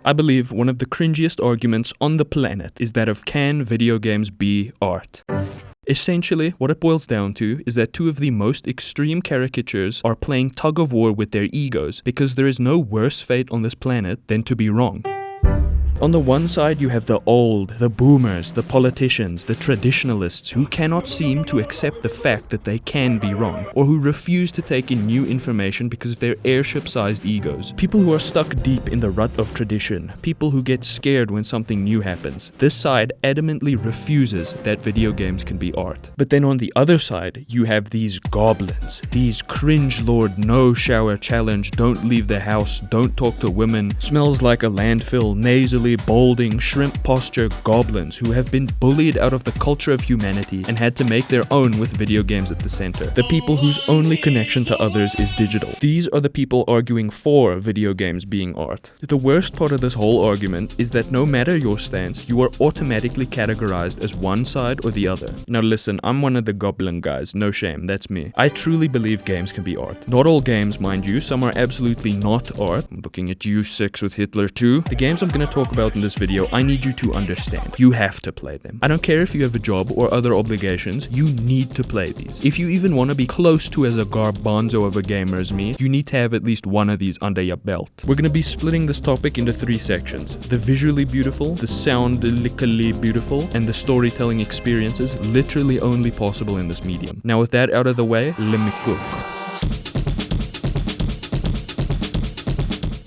I believe one of the cringiest arguments on the planet is that of can video games be art? Essentially, what it boils down to is that two of the most extreme caricatures are playing tug of war with their egos because there is no worse fate on this planet than to be wrong. On the one side, you have the old, the boomers, the politicians, the traditionalists who cannot seem to accept the fact that they can be wrong, or who refuse to take in new information because of their airship-sized egos. People who are stuck deep in the rut of tradition. People who get scared when something new happens. This side adamantly refuses that video games can be art. But then on the other side, you have these goblins, these cringe-lord no-shower challenge, don't leave the house, don't talk to women, smells like a landfill, nasally balding, shrimp posture goblins who have been bullied out of the culture of humanity and had to make their own with video games at the center. The people whose only connection to others is digital. These are the people arguing for video games being art. The worst part of this whole argument is that no matter your stance, you are automatically categorized as one side or the other. Now listen, I'm one of the goblin guys, no shame, that's me. I truly believe games can be art. Not all games, mind you, some are absolutely not art. I'm looking at you, Sex with Hitler too. The games I'm gonna talk about in this video, I need you to understand. You have to play them. I don't care if you have a job or other obligations, you need to play these. If you even want to be close to as a garbanzo of a gamer as me, you need to have at least one of these under your belt. We're going to be splitting this topic into three sections. The visually beautiful, the soundically beautiful, and the storytelling experiences literally only possible in this medium. Now with that out of the way, let me cook.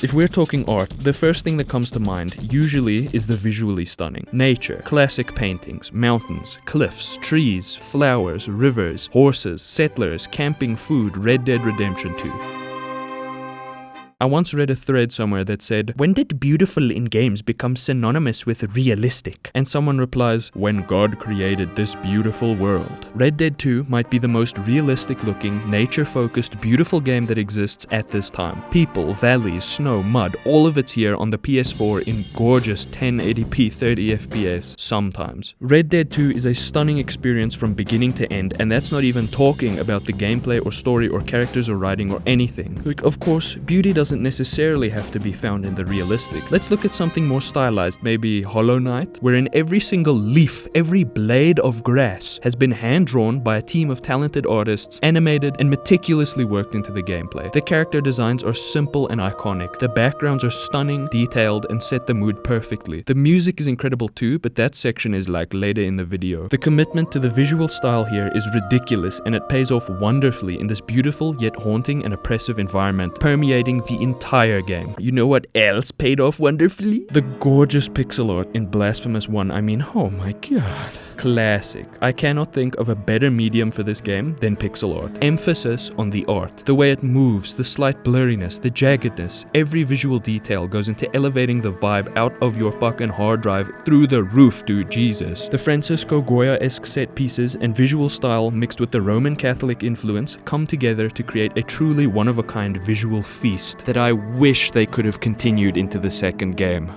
If we're talking art, the first thing that comes to mind usually is the visually stunning. Nature, classic paintings, mountains, cliffs, trees, flowers, rivers, horses, settlers, camping, food, Red Dead Redemption 2. I once read a thread somewhere that said, when did beautiful in games become synonymous with realistic? And someone replies, when God created this beautiful world. Red Dead 2 might be the most realistic looking, nature-focused, beautiful game that exists at this time. People, valleys, snow, mud, all of it's here on the PS4 in gorgeous 1080p 30 FPS sometimes. Red Dead 2 is a stunning experience from beginning to end, and that's not even talking about the gameplay or story or characters or writing or anything. Like, of course, beauty doesn't necessarily have to be found in the realistic. Let's look at something more stylized, maybe Hollow Knight, wherein every single leaf, every blade of grass has been hand-drawn by a team of talented artists, animated and meticulously worked into the gameplay. The character designs are simple and iconic. The backgrounds are stunning, detailed, and set the mood perfectly. The music is incredible too, but that section is like later in the video. The commitment to the visual style here is ridiculous, and it pays off wonderfully in this beautiful yet haunting and oppressive environment, permeating the entire game. You know what else paid off wonderfully? The gorgeous pixel art in Blashpemous 1. I mean, oh my god. Classic. I cannot think of a better medium for this game than pixel art. Emphasis on the art. The way it moves, the slight blurriness, the jaggedness, every visual detail goes into elevating the vibe out of your fucking hard drive through the roof, dude, Jesus. The Francisco Goya-esque set pieces and visual style mixed with the Roman Catholic influence come together to create a truly one-of-a-kind visual feast that I wish they could have continued into the second game.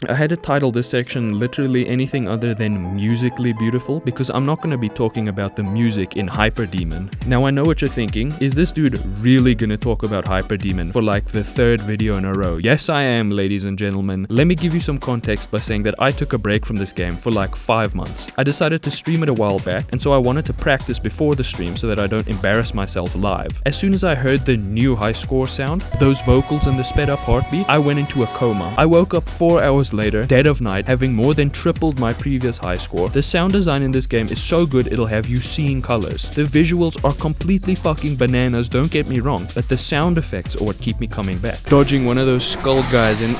I had to title this section literally anything other than musically beautiful because I'm not going to be talking about the music in Hyperdemon. Now I know what you're thinking, is this dude really going to talk about Hyperdemon for like the third video in a row? Yes I am, ladies and gentlemen. Let me give you some context by saying that I took a break from this game for like 5 months. I decided to stream it a while back, and so I wanted to practice before the stream so that I don't embarrass myself live. As soon as I heard the new high score sound, those vocals and the sped up heartbeat, I went into a coma. I woke up 4 hours later, dead of night, having more than tripled my previous high score. The sound design in this game is so good it'll have you seeing colors. The visuals are completely fucking bananas, don't get me wrong, but the sound effects are what keep me coming back. Dodging one of those skull guys and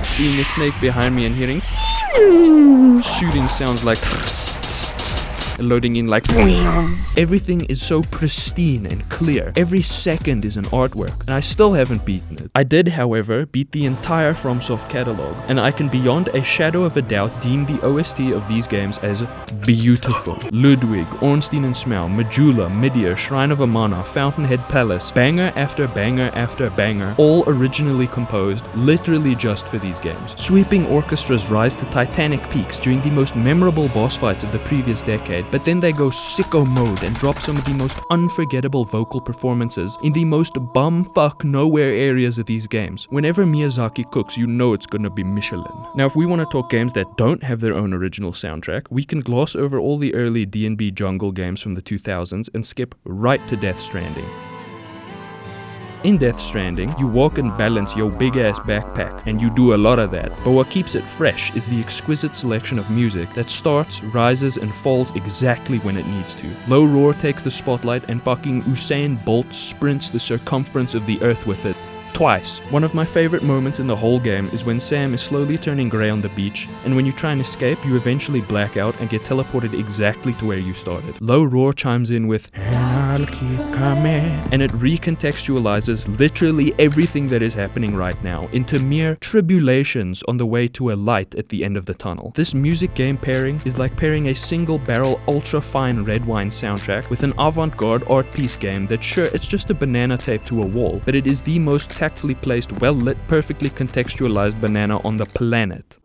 seeing a snake behind me and hearing shooting sounds like loading in like everything is so pristine and clear. Every second is an artwork, and I still haven't beaten it. I did, however, beat the entire FromSoft catalog, and I can beyond a shadow of a doubt deem the OST of these games as beautiful. Ludwig, Ornstein and Smough, Majula, Midir, Shrine of Amana, Fountainhead Palace, banger after banger after banger, all originally composed literally just for these games. Sweeping orchestras rise to titanic peaks during the most memorable boss fights of the previous decade, Serenade, but then they go sicko mode and drop some of the most unforgettable vocal performances in the most bumfuck nowhere areas of these games. Whenever Miyazaki cooks, you know it's gonna be Michelin. Now, if we want to talk games that don't have their own original soundtrack, we can gloss over all the early D&B jungle games from the 2000s and skip right to Death Stranding. In Death Stranding, you walk and balance your big-ass backpack, and you do a lot of that. But what keeps it fresh is the exquisite selection of music that starts, rises, and falls exactly when it needs to. Low Roar takes the spotlight and fucking Usain Bolt sprints the circumference of the earth with it. Twice. One of my favorite moments in the whole game is when Sam is slowly turning grey on the beach, and when you try and escape, you eventually black out and get teleported exactly to where you started. Low Roar chimes in with "I'll keep coming," and it recontextualizes literally everything that is happening right now into mere tribulations on the way to a light at the end of the tunnel. This music game pairing is like pairing a single barrel ultra fine red wine soundtrack with an avant-garde art piece game that, sure, it's just a banana taped to a wall, but it is the most tactfully placed, well-lit, perfectly contextualized banana on the planet.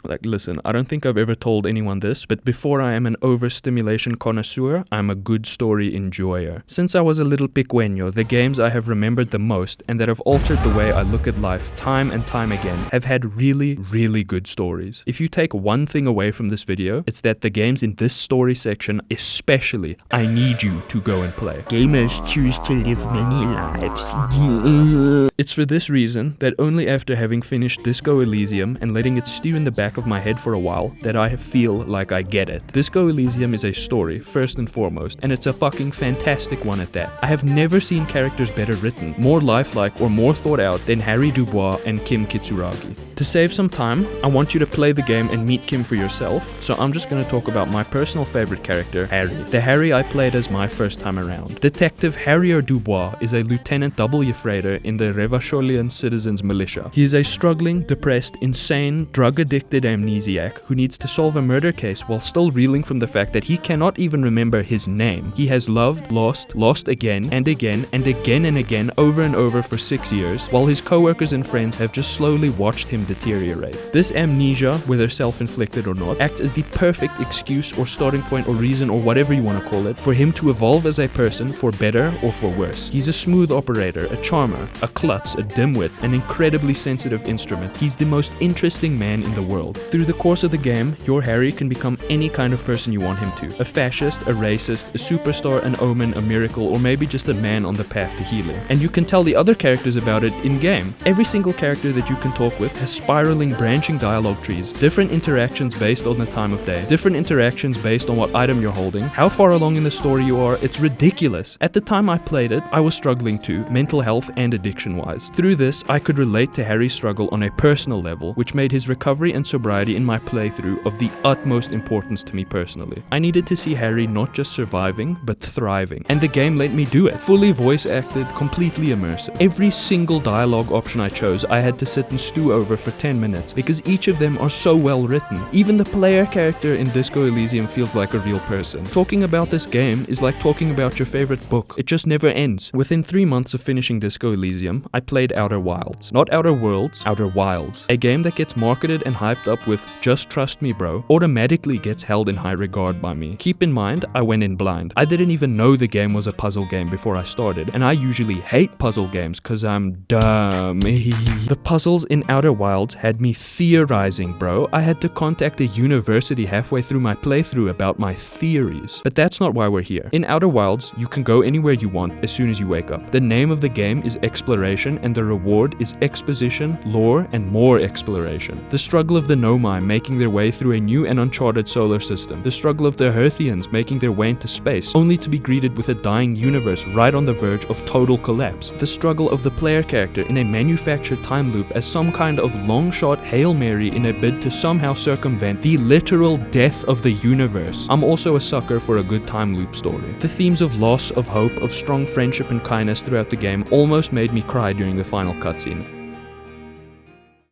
Like, listen, I don't think I've ever told anyone this, but before I am an overstimulation connoisseur, I'm a good story enjoyer. Since I was a little pequeño, the games I have remembered the most and that have altered the way I look at life time and time again have had really, really good stories. If you take one thing away from this video, it's that the games in this story section especially, I need you to go and play. Gamers choose to live many lives. It's for this reason that only after having finished Disco Elysium and letting it stew in the back of my head for a while that I feel like I get it. Disco Elysium is a story, first and foremost, and it's a fucking fantastic one at that. I have never seen characters better written, more lifelike, or more thought out than Harry Dubois and Kim Kitsuragi. To save some time, I want you to play the game and meet Kim for yourself, so I'm just going to talk about my personal favorite character, Harry. The Harry I played as my first time around. Detective Harry Dubois is a Lieutenant W. Freighter in the Revacholian Citizens Militia. He is a struggling, depressed, insane, drug-addicted amnesiac who needs to solve a murder case while still reeling from the fact that he cannot even remember his name. He has loved, lost again and again and again and again over and over for 6 years, while his co-workers and friends have just slowly watched him deteriorate. This amnesia, whether self-inflicted or not, acts as the perfect excuse or starting point or reason or whatever you want to call it for him to evolve as a person for better or for worse. He's a smooth operator, a charmer, a klutz, a dimwit, an incredibly sensitive instrument. He's the most interesting man in the world. Through the course of the game, your Harry can become any kind of person you want him to. A fascist, a racist, a superstar, an omen, a miracle, or maybe just a man on the path to healing. And you can tell the other characters about it in-game. Every single character that you can talk with has spiraling, branching dialogue trees, different interactions based on the time of day, different interactions based on what item you're holding, how far along in the story you are. It's ridiculous. At the time I played it, I was struggling too, mental health and addiction-wise. Through this, I could relate to Harry's struggle on a personal level, which made his recovery and sobriety in my playthrough of the utmost importance to me personally. I needed to see Harry not just surviving, but thriving. And the game let me do it. Fully voice acted, completely immersive. Every single dialogue option I chose, I had to sit and stew over for 10 minutes, because each of them are so well written. Even the player character in Disco Elysium feels like a real person. Talking about this game is like talking about your favorite book. It just never ends. Within 3 months of finishing Disco Elysium, I played Outer Wilds. Not Outer Worlds, Outer Wilds. A game that gets marketed and hyped up with "just trust me bro" automatically gets held in high regard by me. Keep in mind, I went in blind. I didn't even know the game was a puzzle game before I started, and I usually hate puzzle games cause I'm dumb. The puzzles in Outer Wilds had me theorizing, bro. I had to contact a university halfway through my playthrough about my theories. But that's not why we're here. In Outer Wilds, you can go anywhere you want as soon as you wake up. The name of the game is exploration, and the reward is exposition, lore, and more exploration. The struggle of the Nomai making their way through a new and uncharted solar system. The struggle of the Hearthians making their way into space, only to be greeted with a dying universe right on the verge of total collapse. The struggle of the player character in a manufactured time loop as some kind of long-shot Hail Mary in a bid to somehow circumvent the literal death of the universe. I'm also a sucker for a good time loop story. The themes of loss, of hope, of strong friendship and kindness throughout the game almost made me cry during the final cutscene.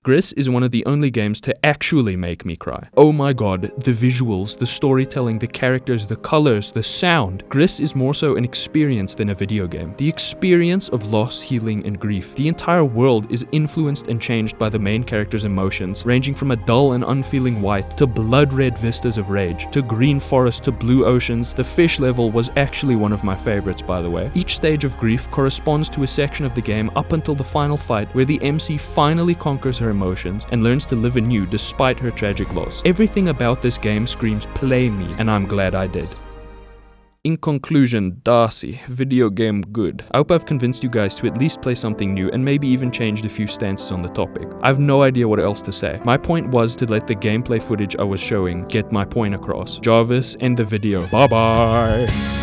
Gris is one of the only games to actually make me cry. Oh my god, the visuals, the storytelling, the characters, the colors, the sound. Gris is more so an experience than a video game. The experience of loss, healing, and grief. The entire world is influenced and changed by the main character's emotions, ranging from a dull and unfeeling white to blood-red vistas of rage, to green forest to blue oceans. The fish level was actually one of my favorites, by the way. Each stage of grief corresponds to a section of the game up until the final fight, where the MC finally conquers her emotions and learns to live anew despite her tragic loss. Everything about this game screams play me, and I'm glad I did. In conclusion, Darcy, video game good. I hope I've convinced you guys to at least play something new and maybe even changed a few stances on the topic. I have no idea what else to say. My point was to let the gameplay footage I was showing get my point across. Jarvis, end the video. Bye bye!